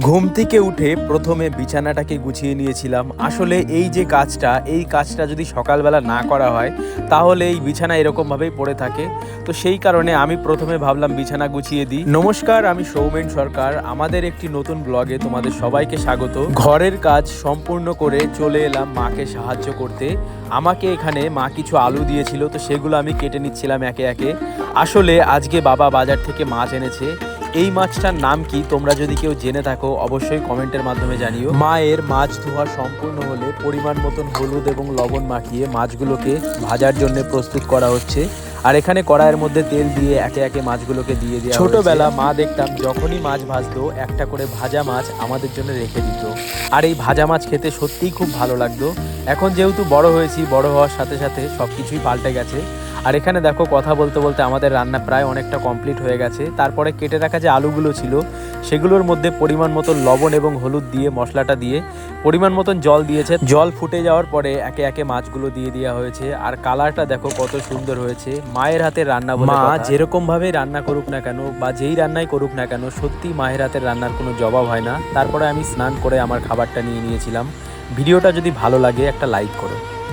ঘুম থেকে উঠে প্রথমে বিছানাটাকে গুছিয়ে নিয়েছিলাম। আসলে এই যে কাজটা যদি সকালবেলা না করা হয় তাহলে এই বিছানা এরকমভাবেই পড়ে থাকে। তো সেই কারণে আমি প্রথমে ভাবলাম বিছানা গুছিয়ে দিই। নমস্কার, আমি সৌমেন সরকার। আমাদের একটি নতুন ব্লগে তোমাদের সবাইকে স্বাগত। ঘরের কাজ সম্পূর্ণ করে চলে এলাম মাকে সাহায্য করতে। আমাকে এখানে মা কিছু আলু দিয়েছিল, তো সেগুলো আমি কেটে নিচ্ছিলাম একে একে। আসলে আজকে বাবা বাজার থেকে মাছ এনেছে। এই মাছটার নাম কি তোমরা যদি কেউ জেনে থাকো অবশ্যই কমেন্টের মাধ্যমে জানিও। মায়ের মাছ ধোয়া সম্পূর্ণ হলে পরিমাণ মতন হলুদ এবং লবণ মাখিয়ে মাছগুলোকে ভাজার জন্য প্রস্তুত করা হচ্ছে। আর এখানে কড়াইয়ের মধ্যে তেল দিয়ে একে একে মাছগুলোকে দিয়ে দেওয়া। ছোটবেলা মা দেখতাম যখনই মাছ ভাজতো একটা করে ভাজা মাছ আমাদের জন্য রেখে দিত। আর এই ভাজা মাছ খেতে সত্যিই খুব ভালো লাগতো। এখন যেহেতু বড় হয়েছি, বড় হওয়ার সাথে সাথে সব কিছুই পাল্টে গেছে। আর এখানে দেখো কথা বলতে বলতে আমাদের রান্না প্রায় অনেকটা কমপ্লিট হয়ে গেছে। তারপরে কেটে রাখা যে আলুগুলো ছিল সেগুলোর মধ্যে পরিমাণ মতন লবণ এবং হলুদ দিয়ে মশলাটা দিয়ে পরিমাণ মতন জল দিয়েছে। জল ফুটে যাওয়ার পরে একে একে মাছগুলো দিয়ে দেওয়া হয়েছে। আর কালারটা দেখো কত সুন্দর হয়েছে। মায়ের হাতের রান্না বলে মা যেরকম ভাবে রান্না করুক না কেন বা যেই রান্নাই করুক না কেন, সত্যি মায়ের হাতের রান্নার কোনো জবাব হয় না। তারপরে আমি স্নান করে আমার খাবারটা নিয়ে নিয়েছিলাম। ভিডিওটা যদি ভালো লাগে একটা লাইক করো।